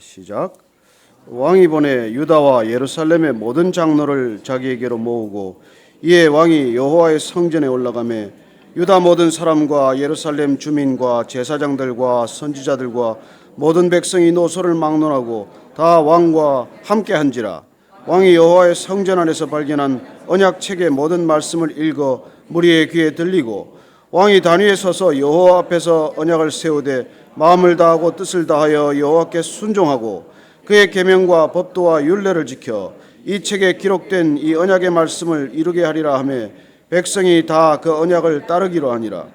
시작. 왕이 보내 유다와 예루살렘의 모든 장로를 자기에게로 모으고 이에 왕이 여호와의 성전에 올라가매 유다 모든 사람과 예루살렘 주민과 제사장들과 선지자들과 모든 백성이 노소를 막론하고 다 왕과 함께한지라. 왕이 여호와의 성전 안에서 발견한 언약책의 모든 말씀을 읽어 무리의 귀에 들리고 왕이 단위에 서서 여호와 앞에서 언약을 세우되 마음을 다하고 뜻을 다하여 여호와께 순종하고 그의 계명과 법도와 율례를 지켜 이 책에 기록된 이 언약의 말씀을 이루게 하리라 하며 백성이 다 그 언약을 따르기로 하니라.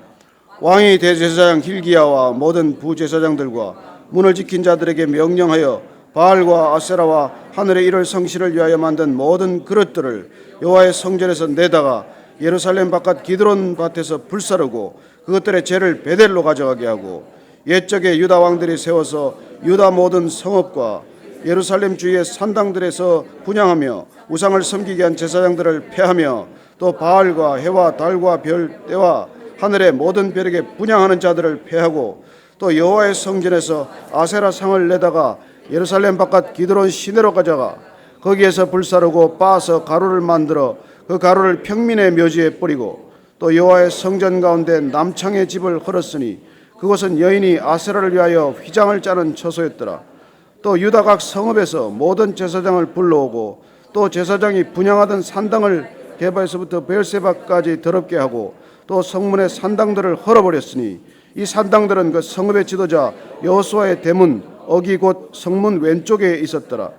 왕이 대제사장 hil기야와 모든 부제사장들과 문을 지킨 자들에게 명령하여 바알과 아세라와 하늘의 일월 성실을 위하여 만든 모든 그릇들을 여호와의 성전에서 내다가 예루살렘 바깥 기드론 밭에서 불사르고 그것들의 죄를 베델로 가져가게 하고 옛적에 유다 왕들이 세워서 유다 모든 성읍과 예루살렘 주위의 산당들에서 분향하며 우상을 섬기게 한 제사장들을 폐하며 또 바알과 해와 달과 별 때와 하늘의 모든 별에게 분향하는 자들을 폐하고 또 여호와의 성전에서 아세라 상을 내다가 예루살렘 바깥 기드론 시내로 가져가 거기에서 불사르고 빻아서 가루를 만들어 그 가루를 평민의 묘지에 뿌리고 또 여호와의 성전 가운데 남창의 집을 헐었으니 그곳은 여인이 아세라를 위하여 휘장을 짜는 처소였더라. 또 유다 각 성읍에서 모든 제사장을 불러오고 또 제사장이 분향하던 산당을 게바에서부터 베엘세바까지 더럽게 하고 또 성문의 산당들을 헐어버렸으니 이 산당들은 그 성읍의 지도자 여호수아의 대문 어기 곧 성문 왼쪽에 있었더라.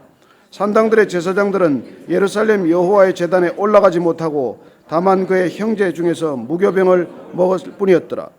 산당들의 제사장들은 예루살렘 여호와의 제단에 올라가지 못하고 다만 그의 형제 중에서 무교병을 먹었을 뿐이었더라.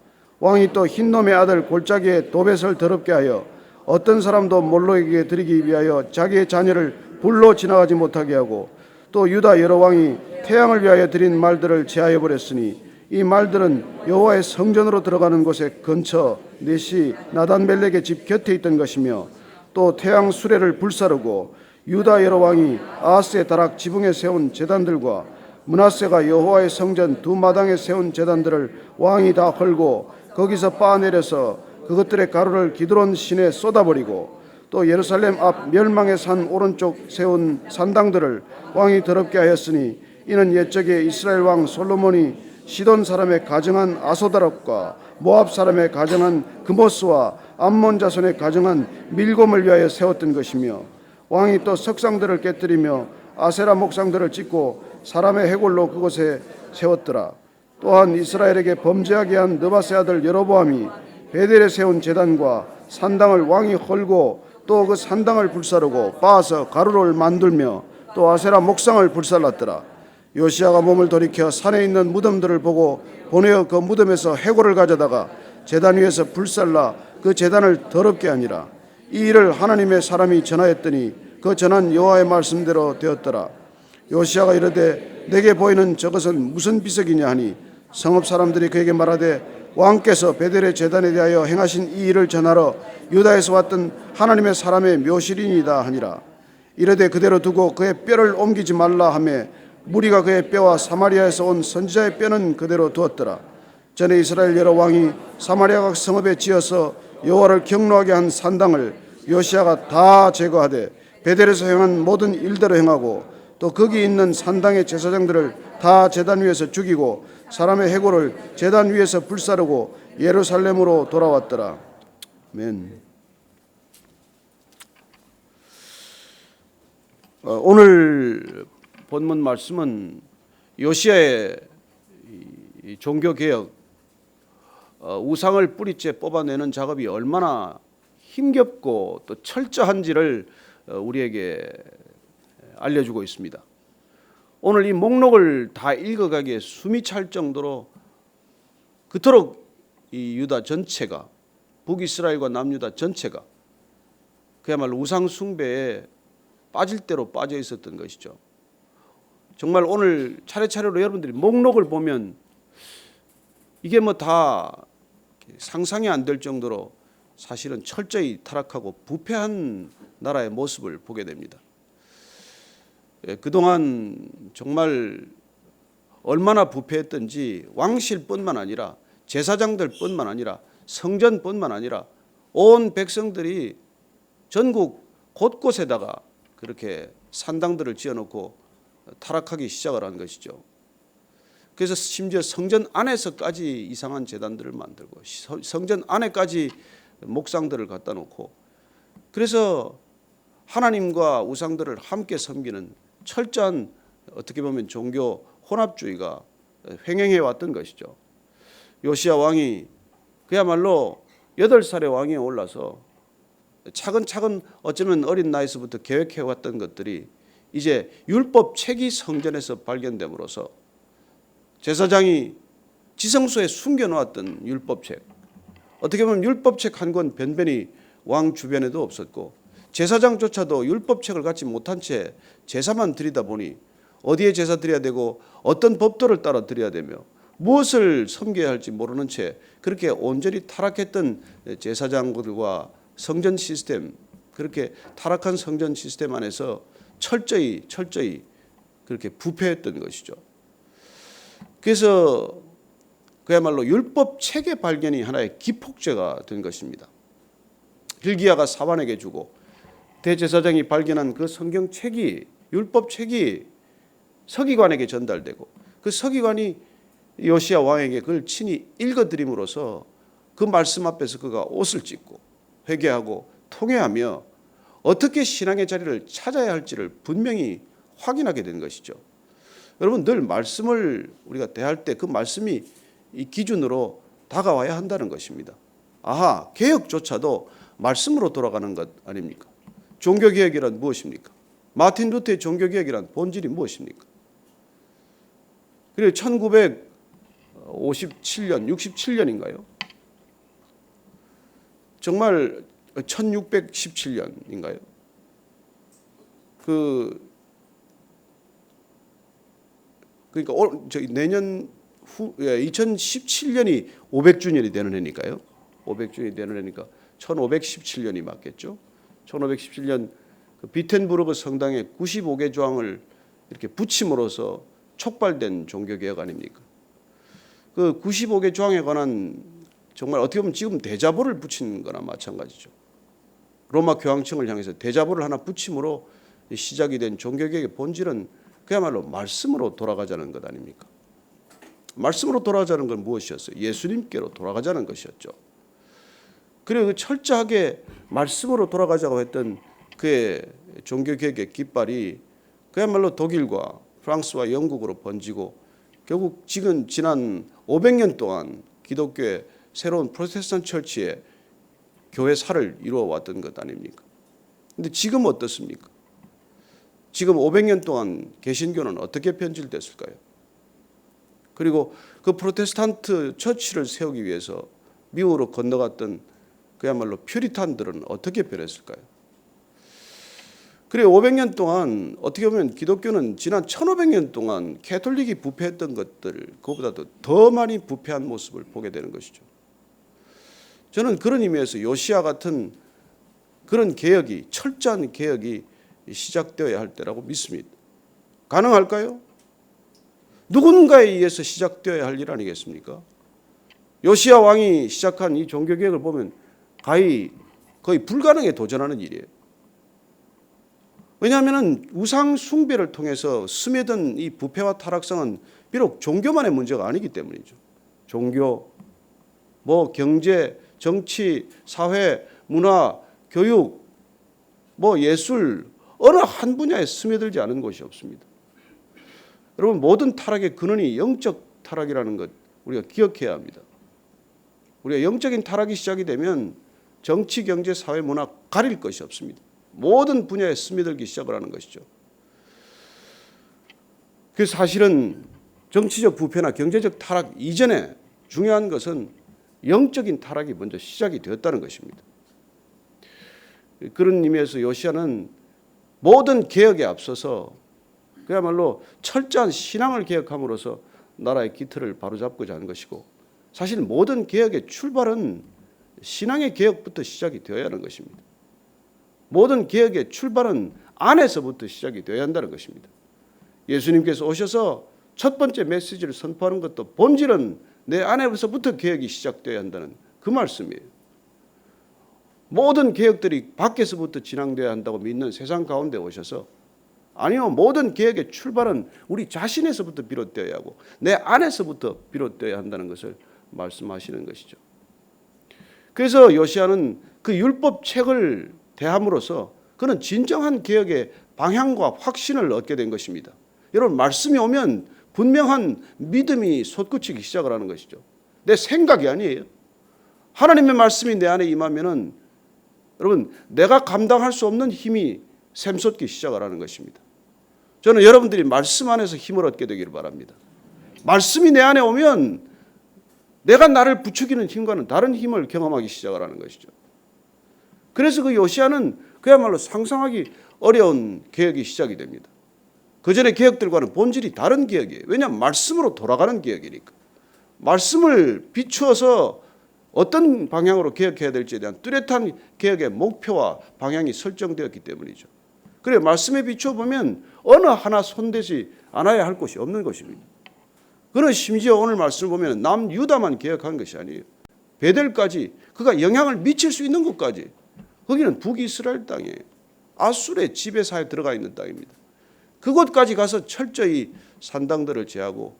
왕이 또 흰놈의 아들 골짜기에 도벳을 더럽게 하여 어떤 사람도 몰록에게 드리기 위하여 자기의 자녀를 불로 지나가지 못하게 하고 또 유다 여러 왕이 태양을 위하여 드린 말들을 제하여 버렸으니 이 말들은 여호와의 성전으로 들어가는 곳에 근처 네시 나단멜렉의 집 곁에 있던 것이며 또 태양 수레를 불사르고 유다 여러 왕이 아하스의 다락 지붕에 세운 제단들과 므낫세가 여호와의 성전 두 마당에 세운 제단들을 왕이 다 헐고 거기서 빻아내려서 그것들의 가루를 기드론 시내에 쏟아버리고 또 예루살렘 앞 멸망의 산 오른쪽 세운 산당들을 왕이 더럽게 하였으니 이는 옛적에 이스라엘 왕 솔로몬이 시돈 사람의 가정한 아소다락과 모압 사람의 가정한 그모스와 암몬 자손의 가정한 밀곰을 위하여 세웠던 것이며 왕이 또 석상들을 깨뜨리며 아세라 목상들을 짓고 사람의 해골로 그곳에 세웠더라. 또한 이스라엘에게 범죄하게 한 느바세 아들 여로보암이 베델에 세운 제단과 산당을 왕이 헐고 또 그 산당을 불사르고 빻아서 가루를 만들며 또 아세라 목상을 불살랐더라. 요시야가 몸을 돌이켜 산에 있는 무덤들을 보고 보내어 그 무덤에서 해골을 가져다가 제단 위에서 불살라 그 제단을 더럽게 하니라. 이 일을 하나님의 사람이 전하였더니 그 전한 여호와의 말씀대로 되었더라. 요시야가 이르되 내게 보이는 저것은 무슨 비석이냐 하니 성읍 사람들이 그에게 말하되 왕께서 베델의 제단에 대하여 행하신 이 일을 전하러 유다에서 왔던 하나님의 사람의 묘실이니이다 하니라. 이르되 그대로 두고 그의 뼈를 옮기지 말라 하며 무리가 그의 뼈와 사마리아에서 온 선지자의 뼈는 그대로 두었더라. 전에 이스라엘 여러 왕이 사마리아 각 성읍에 지어서 여호와를 경노하게 한 산당을 요시야가 다 제거하되 베델에서 행한 모든 일대로 행하고 또 거기 있는 산당의 제사장들을 다 제단 위에서 죽이고 사람의 해골을 제단 위에서 불사르고 예루살렘으로 돌아왔더라. 아멘. 오늘 본문 말씀은 요시야의 종교개혁, 우상을 뿌리째 뽑아내는 작업이 얼마나 힘겹고 또 철저한지를 우리에게 알려주고 있습니다. 오늘 이 목록을 다 읽어가기에 숨이 찰 정도로 그토록 이 유다 전체가, 북이스라엘과 남유다 전체가 그야말로 우상 숭배에 빠질 대로 빠져 있었던 것이죠. 정말 오늘 차례차례로 여러분들이 목록을 보면 이게 뭐 다 상상이 안 될 정도로 사실은 철저히 타락하고 부패한 나라의 모습을 보게 됩니다. 그동안 정말 얼마나 부패했던지 왕실뿐만 아니라 제사장들뿐만 아니라 성전뿐만 아니라 온 백성들이 전국 곳곳에다가 그렇게 산당들을 지어놓고 타락하기 시작을 한 것이죠. 그래서 심지어 성전 안에서까지 이상한 제단들을 만들고 성전 안에까지 목상들을 갖다 놓고, 그래서 하나님과 우상들을 함께 섬기는 철저한 어떻게 보면 종교 혼합주의가 횡행해 왔던 것이죠. 요시야 왕이 그야말로 8살의 왕위에 올라서 차근차근 어쩌면 어린 나이에서부터 계획해 왔던 것들이 이제 율법 책이 성전에서 발견됨으로써 제사장이 지성소에 숨겨놓았던 율법책, 어떻게 보면 율법책 한 권 변변히 왕 주변에도 없었고 제사장조차도 율법책을 갖지 못한 채 제사만 드리다 보니 어디에 제사 드려야 되고 어떤 법도를 따라 드려야 되며 무엇을 섬겨야 할지 모르는 채 그렇게 온전히 타락했던 제사장들과 성전 시스템, 그렇게 타락한 성전 시스템 안에서 철저히 그렇게 부패했던 것이죠. 그래서 그야말로 율법 책의 발견이 하나의 기폭제가 된 것입니다. hil기야가 사환에게 주고 대제사장이 발견한 그 성경책이, 율법책이 서기관에게 전달되고 그 서기관이 요시야 왕에게 그걸 친히 읽어드림으로써 그 말씀 앞에서 그가 옷을 찢고 회개하고 통회하며 어떻게 신앙의 자리를 찾아야 할지를 분명히 확인하게 된 것이죠. 여러분, 늘 말씀을 우리가 대할 때 그 말씀이 이 기준으로 다가와야 한다는 것입니다. 아하, 개혁조차도 말씀으로 돌아가는 것 아닙니까? 종교개혁이란 무엇입니까? 마틴 루터의 종교개혁이란 본질이 무엇입니까? 그리고 1957년, 67년인가요? 정말 1617년인가요? 그러니까 내년 후 2017년이 500주년이 되는 해니까요. 500주년이 되는 해니까 1517년이 맞겠죠. 1517년 그 비텐부르크 성당에 95개 조항을 이렇게 붙임으로써 촉발된 종교개혁 아닙니까? 그 95개 조항에 관한 정말 어떻게 보면 지금 대자보를 붙인 거나 마찬가지죠. 로마 교황청을 향해서 대자보를 하나 붙임으로 시작이 된 종교개혁의 본질은 그야말로 말씀으로 돌아가자는 것 아닙니까? 말씀으로 돌아가자는 건 무엇이었어요? 예수님께로 돌아가자는 것이었죠. 그리고 철저하게 말씀으로 돌아가자고 했던 그의 종교개혁의 깃발이 그야말로 독일과 프랑스와 영국으로 번지고 결국 지난 500년 동안 기독교의 새로운 프로테스탄트 처치의 교회사를 이루어 왔던 것 아닙니까? 그런데 지금 어떻습니까? 지금 500년 동안 개신교는 어떻게 변질됐을까요? 그리고 그 프로테스탄트 처치를 세우기 위해서 미국으로 건너갔던 그야말로 퓨리탄들은 어떻게 변했을까요? 그리고 500년 동안 어떻게 보면 기독교는 지난 1500년 동안 캐톨릭이 부패했던 것들, 그것보다도 더 많이 부패한 모습을 보게 되는 것이죠. 저는 그런 의미에서 요시야 같은 그런 개혁이, 철저한 개혁이 시작되어야 할 때라고 믿습니다. 가능할까요? 누군가에 의해서 시작되어야 할 일 아니겠습니까? 요시야 왕이 시작한 이 종교개혁을 보면 거의 불가능에 도전하는 일이에요. 왜냐하면 우상 숭배를 통해서 스며든 이 부패와 타락성은 비록 종교만의 문제가 아니기 때문이죠. 종교, 경제, 정치, 사회, 문화, 교육, 예술, 어느 한 분야에 스며들지 않은 곳이 없습니다. 여러분, 모든 타락의 근원이 영적 타락이라는 것 우리가 기억해야 합니다. 우리가 영적인 타락이 시작이 되면 정치, 경제, 사회, 문화 가릴 것이 없습니다. 모든 분야에 스며들기 시작을 하는 것이죠. 그래서 사실은 정치적 부패나 경제적 타락 이전에 중요한 것은 영적인 타락이 먼저 시작이 되었다는 것입니다. 그런 의미에서 요시야는 모든 개혁에 앞서서 그야말로 철저한 신앙을 개혁함으로써 나라의 기틀을 바로잡고자 하는 것이고, 사실 모든 개혁의 출발은 신앙의 개혁부터 시작이 되어야 하는 것입니다. 모든 개혁의 출발은 안에서부터 시작이 되어야 한다는 것입니다. 예수님께서 오셔서 첫 번째 메시지를 선포하는 것도 본질은 내 안에서부터 개혁이 시작되어야 한다는 그 말씀이에요. 모든 개혁들이 밖에서부터 진행돼야 한다고 믿는 세상 가운데 오셔서 아니요, 모든 개혁의 출발은 우리 자신에서부터 비롯되어야 하고 내 안에서부터 비롯되어야 한다는 것을 말씀하시는 것이죠. 그래서 요시야는 그 율법책을 대함으로써 그는 진정한 개혁의 방향과 확신을 얻게 된 것입니다. 여러분, 말씀이 오면 분명한 믿음이 솟구치기 시작을 하는 것이죠. 내 생각이 아니에요. 하나님의 말씀이 내 안에 임하면은 여러분, 내가 감당할 수 없는 힘이 샘솟기 시작을 하는 것입니다. 저는 여러분들이 말씀 안에서 힘을 얻게 되기를 바랍니다. 말씀이 내 안에 오면 내가 나를 부추기는 힘과는 다른 힘을 경험하기 시작을 하는 것이죠. 그래서 그 요시야는 그야말로 상상하기 어려운 개혁이 시작이 됩니다. 그전의 개혁들과는 본질이 다른 개혁이에요. 왜냐하면 말씀으로 돌아가는 개혁이니까. 말씀을 비추어서 어떤 방향으로 개혁해야 될지에 대한 뚜렷한 개혁의 목표와 방향이 설정되었기 때문이죠. 그래, 말씀에 비춰보면 어느 하나 손대지 않아야 할 곳이 없는 것입니다. 그는 심지어 오늘 말씀을 보면 남유다만 개혁한 것이 아니에요. 베델까지 그가 영향을 미칠 수 있는 곳까지, 거기는 북이스라엘 땅이에요. 아술의 지배사에 들어가 있는 땅입니다. 그곳까지 가서 철저히 산당들을 제하고,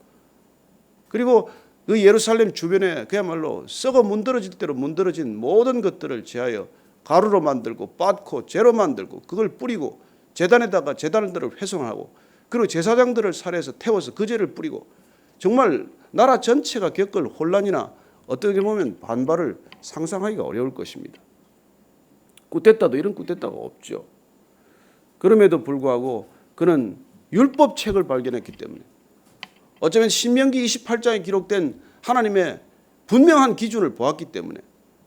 그리고 그 예루살렘 주변에 그야말로 썩어 문드러질 대로 문드러진 모든 것들을 제하여 가루로 만들고 빻고 재로 만들고 그걸 뿌리고 제단에다가 제단들을 훼손하고, 그리고 제사장들을 살해해서 태워서 그 죄를 뿌리고, 정말 나라 전체가 겪을 혼란이나 어떻게 보면 반발을 상상하기가 어려울 것입니다. 쿠데타도 이런 쿠데타가 없죠. 그럼에도 불구하고 그는 율법책을 발견했기 때문에, 어쩌면 신명기 28장에 기록된 하나님의 분명한 기준을 보았기 때문에,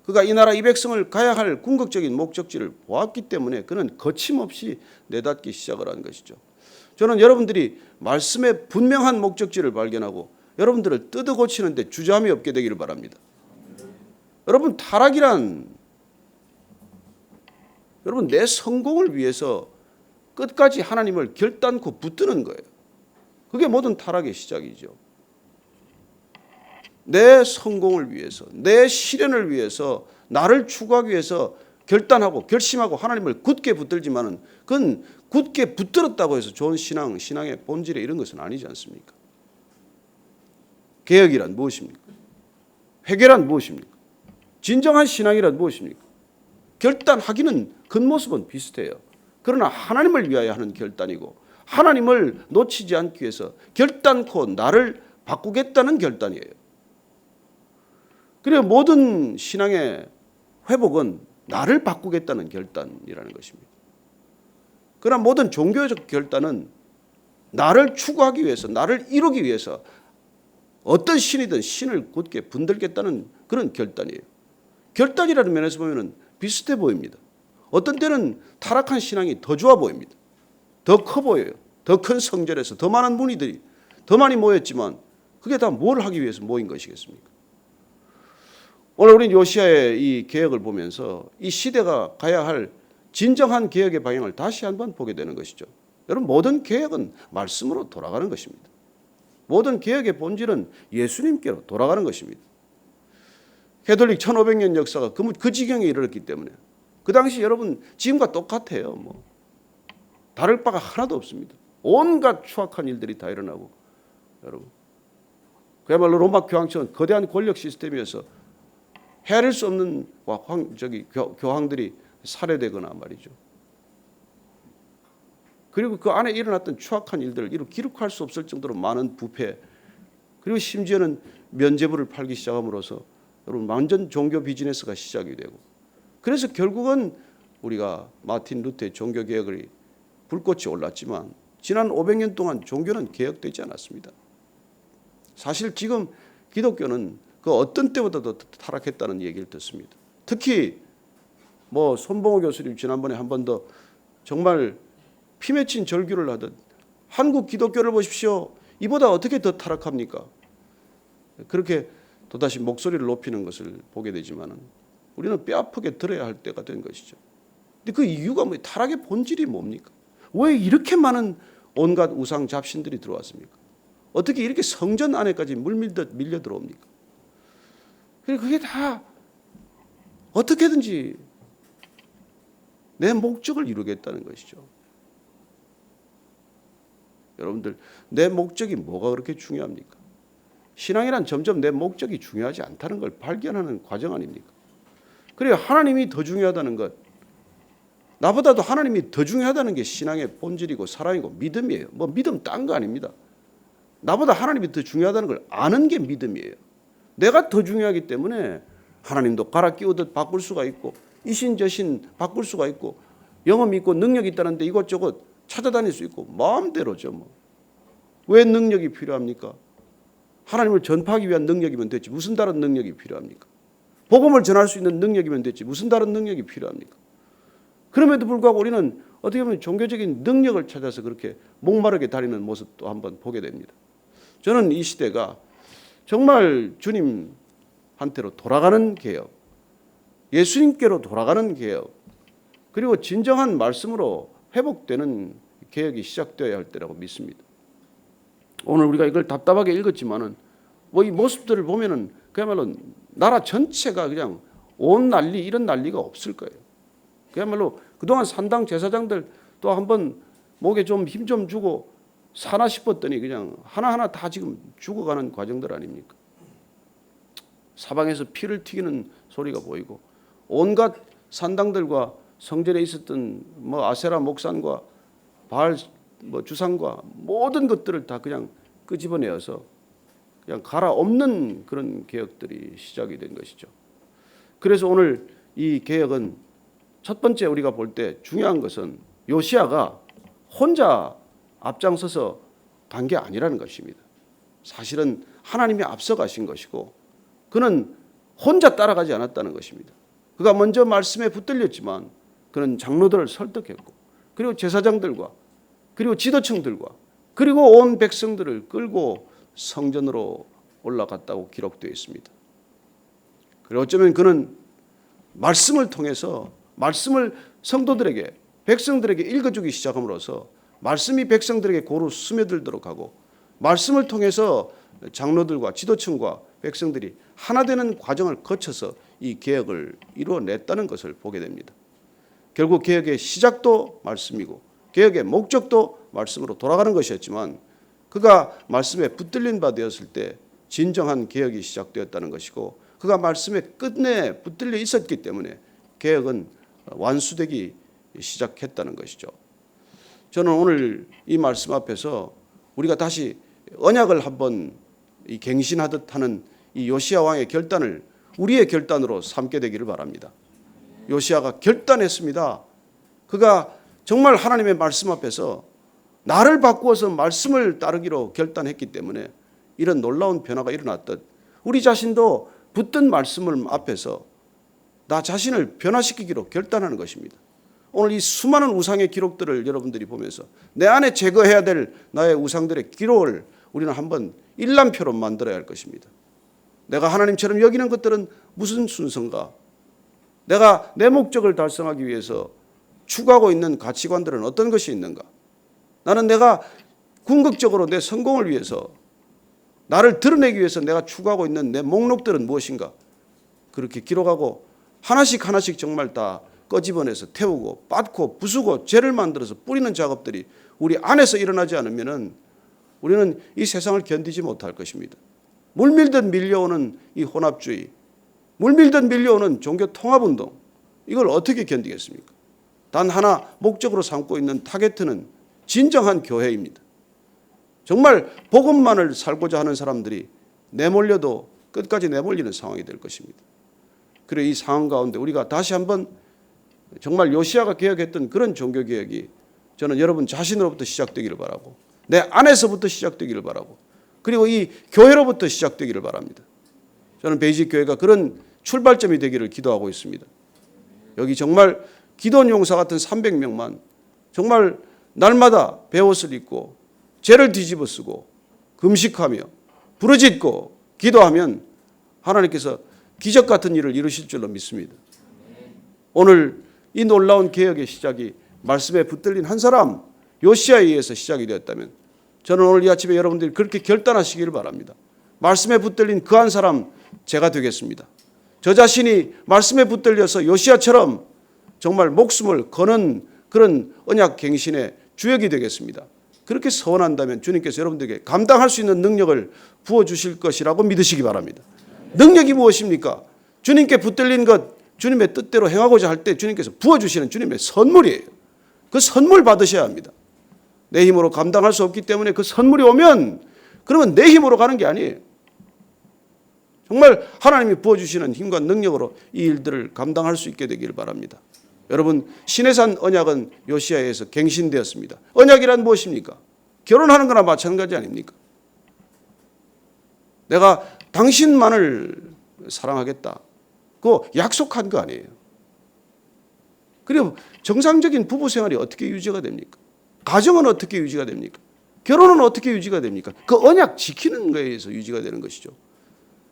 그가 이 나라 이 백성을 가야 할 궁극적인 목적지를 보았기 때문에 그는 거침없이 내닫기 시작을 한 것이죠. 저는 여러분들이 말씀의 분명한 목적지를 발견하고 여러분들을 뜯어 고치는 데 주저함이 없게 되기를 바랍니다. 여러분, 타락이란 여러분 내 성공을 위해서 끝까지 하나님을 결단코 붙드는 거예요. 그게 모든 타락의 시작이죠. 내 성공을 위해서, 내 실현을 위해서, 나를 추구하기 위해서 결단하고 결심하고 하나님을 굳게 붙들지만은 그건 굳게 붙들었다고 해서 좋은 신앙의 본질에 이런 것은 아니지 않습니까? 개혁이란 무엇입니까? 회개란 무엇입니까? 진정한 신앙이란 무엇입니까? 결단하기는 겉모습은 비슷해요. 그러나 하나님을 위하여 하는 결단이고, 하나님을 놓치지 않기 위해서 결단코 나를 바꾸겠다는 결단이에요. 그래서 모든 신앙의 회복은 나를 바꾸겠다는 결단이라는 것입니다. 그러나 모든 종교적 결단은 나를 추구하기 위해서, 나를 이루기 위해서 어떤 신이든 신을 굳게 붙들겠다는 그런 결단이에요. 결단이라는 면에서 보면 비슷해 보입니다. 어떤 때는 타락한 신앙이 더 좋아 보입니다. 더 커 보여요. 더 큰 성전에서 더 많은 문의들이 더 많이 모였지만 그게 다 뭘 하기 위해서 모인 것이겠습니까? 오늘 우리는 요시야의 이 개혁을 보면서 이 시대가 가야 할 진정한 개혁의 방향을 다시 한번 보게 되는 것이죠. 여러분, 모든 개혁은 말씀으로 돌아가는 것입니다. 모든 개혁의 본질은 예수님께로 돌아가는 것입니다. 캐톨릭 1500년 역사가 그 지경에 이르렀기 때문에 그 당시 여러분 지금과 똑같아요. 다를 바가 하나도 없습니다. 온갖 추악한 일들이 다 일어나고, 여러분 그야말로 로마 교황청은 거대한 권력 시스템이어서 헤아릴 수 없는 교황들이 살해되거나 말이죠. 그리고 그 안에 일어났던 추악한 일들을 기록할 수 없을 정도로 많은 부패, 그리고 심지어는 면죄부를 팔기 시작함으로써 여러분 완전 종교 비즈니스가 시작이 되고, 그래서 결국은 우리가 마틴 루터의 종교 개혁이 불꽃이 올랐지만 지난 500년 동안 종교는 개혁되지 않았습니다. 사실 지금 기독교는 그 어떤 때보다도 타락했다는 얘기를 듣습니다. 특히 손봉호 교수님 지난번에 한 번 더 정말 피 맺힌 절규를 하듯 한국 기독교를 보십시오. 이보다 어떻게 더 타락합니까? 그렇게 또다시 목소리를 높이는 것을 보게 되지만은 우리는 뼈아프게 들어야 할 때가 된 것이죠. 근데 그 이유가 타락의 본질이 뭡니까? 왜 이렇게 많은 온갖 우상 잡신들이 들어왔습니까? 어떻게 이렇게 성전 안에까지 물밀듯 밀려 들어옵니까? 그게 다 어떻게든지 내 목적을 이루겠다는 것이죠. 여러분들, 내 목적이 뭐가 그렇게 중요합니까? 신앙이란 점점 내 목적이 중요하지 않다는 걸 발견하는 과정 아닙니까? 그래요. 하나님이 더 중요하다는 것, 나보다도 하나님이 더 중요하다는 게 신앙의 본질이고 사랑이고 믿음이에요. 뭐 믿음 딴 거 아닙니다. 나보다 하나님이 더 중요하다는 걸 아는 게 믿음이에요. 내가 더 중요하기 때문에 하나님도 갈아 끼우듯 바꿀 수가 있고 이신저신 바꿀 수가 있고 영험이 있고 능력이 있다는데 이것저것 찾아다닐 수 있고 마음대로죠. 뭐. 왜 능력이 필요합니까? 하나님을 전파하기 위한 능력이면 됐지 무슨 다른 능력이 필요합니까? 복음을 전할 수 있는 능력이면 됐지 무슨 다른 능력이 필요합니까? 그럼에도 불구하고 우리는 어떻게 보면 종교적인 능력을 찾아서 그렇게 목마르게 다니는 모습도 한번 보게 됩니다. 저는 이 시대가 정말 주님한테로 돌아가는 개혁, 예수님께로 돌아가는 개혁, 그리고 진정한 말씀으로 회복되는 개혁이 시작되어야 할 때라고 믿습니다. 오늘 우리가 이걸 답답하게 읽었지만은 뭐 이 모습들을 보면은 그야말로 나라 전체가 그냥 온 난리 이런 난리가 없을 거예요. 그야말로 그동안 산당 제사장들 또 한번 목에 좀 힘 좀 주고 사나 싶었더니 그냥 하나하나 다 지금 죽어가는 과정들 아닙니까? 사방에서 피를 튀기는 소리가 보이고 온갖 산당들과 성전에 있었던 뭐 아세라 목산과 바알 뭐 주상과 모든 것들을 다 그냥 끄집어내어서 그냥 갈아엎는 그런 개혁들이 시작이 된 것이죠. 그래서 오늘 이 개혁은 첫 번째 우리가 볼 때 중요한 것은 요시야가 혼자 앞장서서 간 게 아니라는 것입니다. 사실은 하나님이 앞서 가신 것이고 그는 혼자 따라가지 않았다는 것입니다. 그가 먼저 말씀에 붙들렸지만 그는 장로들을 설득했고 그리고 제사장들과 그리고 지도층들과 그리고 온 백성들을 끌고 성전으로 올라갔다고 기록되어 있습니다. 그리고 어쩌면 그는 말씀을 통해서 말씀을 성도들에게 백성들에게 읽어주기 시작함으로써 말씀이 백성들에게 고루 스며들도록 하고 말씀을 통해서 장로들과 지도층과 백성들이 하나 되는 과정을 거쳐서 이 개혁을 이루어냈다는 것을 보게 됩니다. 결국 개혁의 시작도 말씀이고 개혁의 목적도 말씀으로 돌아가는 것이었지만 그가 말씀에 붙들린 바 되었을 때 진정한 개혁이 시작되었다는 것이고 그가 말씀에 끝내 붙들려 있었기 때문에 개혁은 완수되기 시작했다는 것이죠. 저는 오늘 이 말씀 앞에서 우리가 다시 언약을 한번 이 갱신하듯 하는 이 요시야 왕의 결단을 우리의 결단으로 삼게 되기를 바랍니다. 요시야가 결단했습니다. 그가 정말 하나님의 말씀 앞에서 나를 바꾸어서 말씀을 따르기로 결단했기 때문에 이런 놀라운 변화가 일어났듯 우리 자신도 붙든 말씀을 앞에서 나 자신을 변화시키기로 결단하는 것입니다. 오늘 이 수많은 우상의 기록들을 여러분들이 보면서 내 안에 제거해야 될 나의 우상들의 기록을 우리는 한번 일람표로 만들어야 할 것입니다. 내가 하나님처럼 여기는 것들은 무슨 순서인가? 내가 내 목적을 달성하기 위해서 추구하고 있는 가치관들은 어떤 것이 있는가? 나는 내가 궁극적으로 내 성공을 위해서 나를 드러내기 위해서 내가 추구하고 있는 내 목록들은 무엇인가? 그렇게 기록하고 하나씩 하나씩 정말 다 꺼집어내서 태우고 빻고 부수고 죄를 만들어서 뿌리는 작업들이 우리 안에서 일어나지 않으면 우리는 이 세상을 견디지 못할 것입니다. 물밀듯 밀려오는 이 혼합주의, 물밀듯 밀려오는 종교 통합운동, 이걸 어떻게 견디겠습니까? 단 하나 목적으로 삼고 있는 타겟은 진정한 교회입니다. 정말 복음만을 살고자 하는 사람들이 내몰려도 끝까지 내몰리는 상황이 될 것입니다. 그래 이 상황 가운데 우리가 다시 한번 정말 요시야가 개혁했던 그런 종교개혁이 저는 여러분 자신으로부터 시작되기를 바라고 내 안에서부터 시작되기를 바라고 그리고 이 교회로부터 시작되기를 바랍니다. 저는 베이직 교회가 그런 출발점이 되기를 기도하고 있습니다. 여기 정말 기도원 용사 같은 300명만 정말 날마다 베옷을 입고 죄를 뒤집어 쓰고 금식하며 부르짖고 기도하면 하나님께서 기적 같은 일을 이루실 줄로 믿습니다. 오늘 이 놀라운 개혁의 시작이 말씀에 붙들린 한 사람 요시야에 의해서 시작이 되었다면 저는 오늘 이 아침에 여러분들이 그렇게 결단하시기를 바랍니다. 말씀에 붙들린 그 한 사람 제가 되겠습니다. 저 자신이 말씀에 붙들려서 요시야처럼 정말 목숨을 거는 그런 언약 갱신의 주역이 되겠습니다. 그렇게 서원한다면 주님께서 여러분들에게 감당할 수 있는 능력을 부어주실 것이라고 믿으시기 바랍니다. 능력이 무엇입니까? 주님께 붙들린 것, 주님의 뜻대로 행하고자 할 때 주님께서 부어주시는 주님의 선물이에요. 그 선물 받으셔야 합니다. 내 힘으로 감당할 수 없기 때문에 그 선물이 오면 그러면 내 힘으로 가는 게 아니에요. 정말 하나님이 부어주시는 힘과 능력으로 이 일들을 감당할 수 있게 되기를 바랍니다. 여러분, 시내산 언약은 요시야에서 갱신되었습니다. 언약이란 무엇입니까? 결혼하는 거나 마찬가지 아닙니까? 내가 당신만을 사랑하겠다. 그거 약속한 거 아니에요. 그리고 정상적인 부부 생활이 어떻게 유지가 됩니까? 가정은 어떻게 유지가 됩니까? 결혼은 어떻게 유지가 됩니까? 그 언약 지키는 거에 의해서 유지가 되는 것이죠.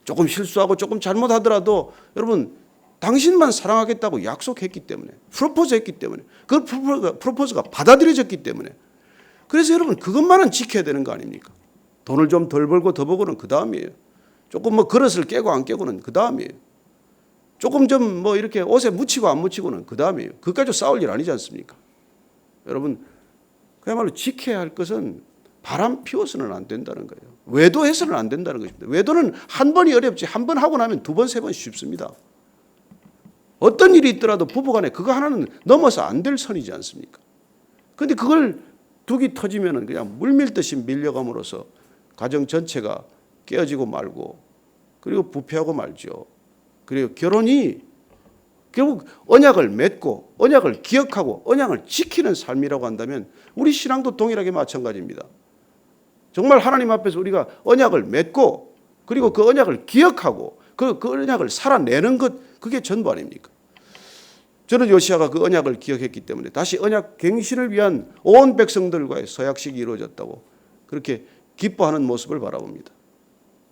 조금 실수하고 조금 잘못하더라도 여러분, 당신만 사랑하겠다고 약속했기 때문에, 프로포즈했기 때문에, 그 프로포즈가 받아들여졌기 때문에, 그래서 여러분 그것만은 지켜야 되는 거 아닙니까? 돈을 좀 덜 벌고 더 벌고는 그 다음이에요. 조금 뭐 그릇을 깨고 안 깨고는 그 다음이에요. 조금 좀 뭐 이렇게 옷에 묻히고 안 묻히고는 그 다음이에요. 그까지 싸울 일 아니지 않습니까? 여러분, 그야말로 지켜야 할 것은 바람 피워서는 안 된다는 거예요. 외도해서는 안 된다는 것입니다. 외도는 한 번이 어렵지 한 번 하고 나면 두 번, 세 번 쉽습니다. 어떤 일이 있더라도 부부간에 그거 하나는 넘어서 안 될 선이지 않습니까? 그런데 그걸 둑이 터지면 그냥 물밀듯이 밀려감으로써 가정 전체가 깨어지고 말고, 그리고 부패하고 말죠. 그리고 결혼이 결국 언약을 맺고 언약을 기억하고 언약을 지키는 삶이라고 한다면 우리 신앙도 동일하게 마찬가지입니다. 정말 하나님 앞에서 우리가 언약을 맺고 그리고 그 언약을 기억하고 그 언약을 살아내는 것, 그게 전부 아닙니까? 저는 요시야가 그 언약을 기억했기 때문에 다시 언약 갱신을 위한 온 백성들과의 서약식이 이루어졌다고 그렇게 기뻐하는 모습을 바라봅니다.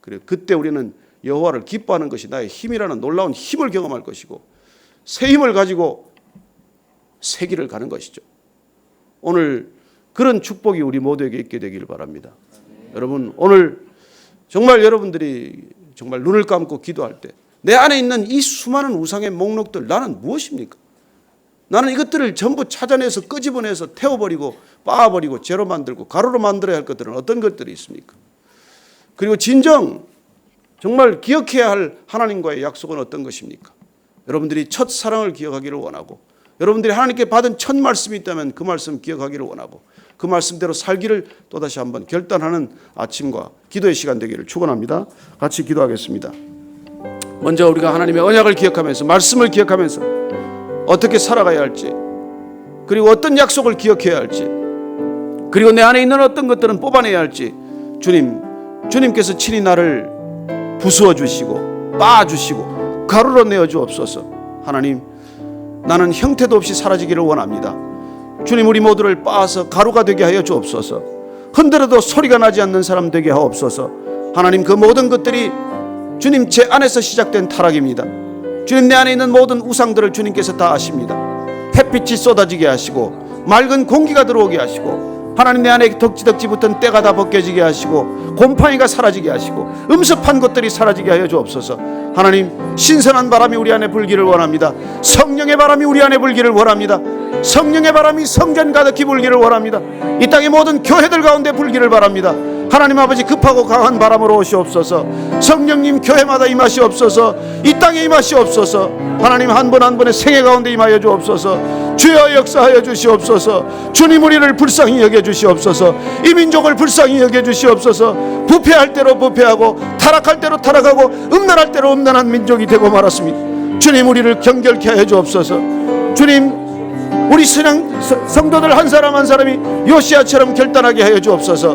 그리고 그때 우리는 여호와를 기뻐하는 것이 나의 힘이라는 놀라운 힘을 경험할 것이고 새 힘을 가지고 새 길을 가는 것이죠. 오늘 그런 축복이 우리 모두에게 있게 되기를 바랍니다. 여러분, 오늘 정말 여러분들이 정말 눈을 감고 기도할 때 내 안에 있는 이 수많은 우상의 목록들, 나는 무엇입니까? 나는 이것들을 전부 찾아내서 끄집어내서 태워버리고 빻아버리고 재로 만들고 가루로 만들어야 할 것들은 어떤 것들이 있습니까? 그리고 진정 정말 기억해야 할 하나님과의 약속은 어떤 것입니까? 여러분들이 첫 사랑을 기억하기를 원하고, 여러분들이 하나님께 받은 첫 말씀이 있다면 그 말씀 기억하기를 원하고, 그 말씀대로 살기를 또다시 한번 결단하는 아침과 기도의 시간 되기를 축원합니다. 같이 기도하겠습니다. 먼저 우리가 하나님의 언약을 기억하면서, 말씀을 기억하면서 어떻게 살아가야 할지, 그리고 어떤 약속을 기억해야 할지, 그리고 내 안에 있는 어떤 것들은 뽑아내야 할지 주님께서 친히 나를 부수어 주시고 빻아주시고 가루로 내어 주옵소서. 하나님, 나는 형태도 없이 사라지기를 원합니다. 주님, 우리 모두를 빻아서 가루가 되게 하여 주옵소서. 흔들어도 소리가 나지 않는 사람 되게 하옵소서. 하나님, 그 모든 것들이 주님 제 안에서 시작된 타락입니다. 주님, 내 안에 있는 모든 우상들을 주님께서 다 아십니다. 햇빛이 쏟아지게 하시고 맑은 공기가 들어오게 하시고, 하나님 내 안에 덕지덕지 붙은 때가 다 벗겨지게 하시고 곰팡이가 사라지게 하시고 음습한 것들이 사라지게 하여 주옵소서. 하나님, 신선한 바람이 우리 안에 불기를 원합니다. 성령의 바람이 우리 안에 불기를 원합니다. 성령의 바람이 성전 가득히 불기를 원합니다. 이 땅의 모든 교회들 가운데 불기를 바랍니다. 하나님 아버지, 급하고 강한 바람으로 오시옵소서. 성령님, 교회마다 임하시옵소서. 이 땅에 임하시옵소서. 하나님, 한 분 한 분의 생애 가운데 임하여 주옵소서. 주여 역사하여 주시옵소서. 주님, 우리를 불쌍히 여겨 주시옵소서. 이 민족을 불쌍히 여겨 주시옵소서. 부패할 대로 부패하고 타락할 대로 타락하고 음란할 대로 음란한 민족이 되고 말았습니다. 주님, 우리를 경결케 하여 주옵소서. 주님, 우리 성도들 한 사람 한 사람이 요시야처럼 결단하게 하여 주옵소서.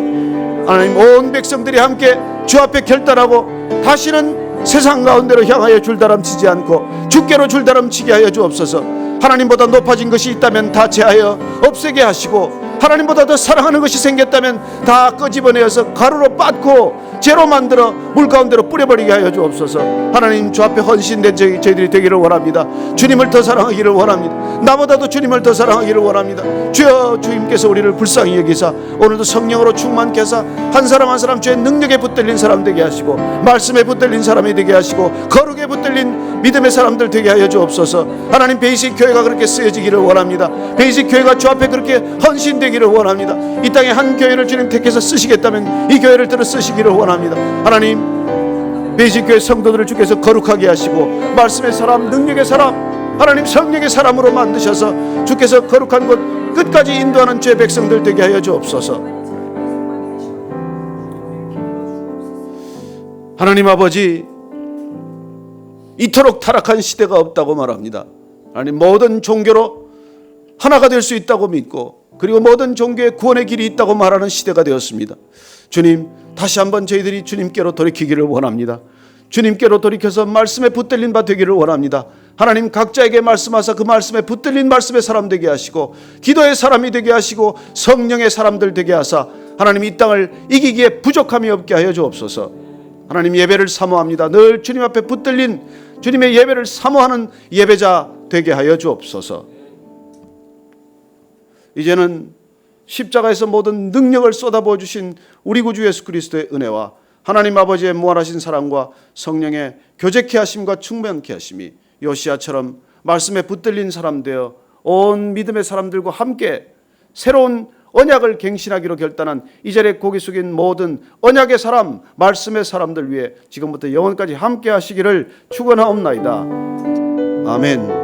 하나님, 온 백성들이 함께 주 앞에 결단하고 다시는 세상 가운데로 향하여 줄다람치지 않고 주께로 줄다람치게 하여 주옵소서. 하나님보다 높아진 것이 있다면 다 제하여 없애게 하시고, 하나님보다 더 사랑하는 것이 생겼다면 다 끄집어내어서 가루로 빻고 죄로 만들어 물 가운데로 뿌려버리게 하여 주옵소서. 하나님 주 앞에 헌신된 저희들이 되기를 원합니다. 주님을 더 사랑하기를 원합니다. 나보다도 주님을 더 사랑하기를 원합니다. 주여, 주님께서 우리를 불쌍히 여기사 오늘도 성령으로 충만케 하사 한 사람 한 사람 주의 능력에 붙들린 사람 되게 하시고 말씀에 붙들린 사람이 되게 하시고 거룩에 붙들린 믿음의 사람들 되게 하여 주옵소서. 하나님, 베이직 교회가 그렇게 쓰여지기를 원합니다. 베이직 교회가 주 앞에 그렇게 헌신되기를 원합니다. 이 땅에 한 교회를 주님 택해서 쓰시겠다면 이 교회를 들어 쓰시기를 원합니다. 하나님, 베이직 교회 성도들을 주께서 거룩하게 하시고 말씀의 사람, 능력의 사람, 하나님 성령의 사람으로 만드셔서 주께서 거룩한 곳 끝까지 인도하는 주의 백성들 되게 하여 주옵소서. 하나님 아버지, 이토록 타락한 시대가 없다고 말합니다. 하나님, 모든 종교로 하나가 될 수 있다고 믿고 그리고 모든 종교의 구원의 길이 있다고 말하는 시대가 되었습니다. 주님, 다시 한번 저희들이 주님께로 돌이키기를 원합니다. 주님께로 돌이켜서 말씀에 붙들린 바 되기를 원합니다. 하나님, 각자에게 말씀하사 그 말씀에 붙들린 말씀의 사람 되게 하시고 기도의 사람이 되게 하시고 성령의 사람들 되게 하사 하나님, 이 땅을 이기기에 부족함이 없게 하여 주옵소서. 하나님, 예배를 사모합니다. 늘 주님 앞에 붙들린 주님의 예배를 사모하는 예배자 되게 하여 주옵소서. 이제는 십자가에서 모든 능력을 쏟아부어 주신 우리 구주 예수 그리스도의 은혜와 하나님 아버지의 무한하신 사랑과 성령의 교제케 하심과 충만케 하심이 요시야처럼 말씀에 붙들린 사람 되어 온 믿음의 사람들과 함께 새로운 언약을 갱신하기로 결단한 이 자리에 고개 숙인 모든 언약의 사람, 말씀의 사람들 위해 지금부터 영원까지 함께 하시기를 축원하옵나이다. 아멘.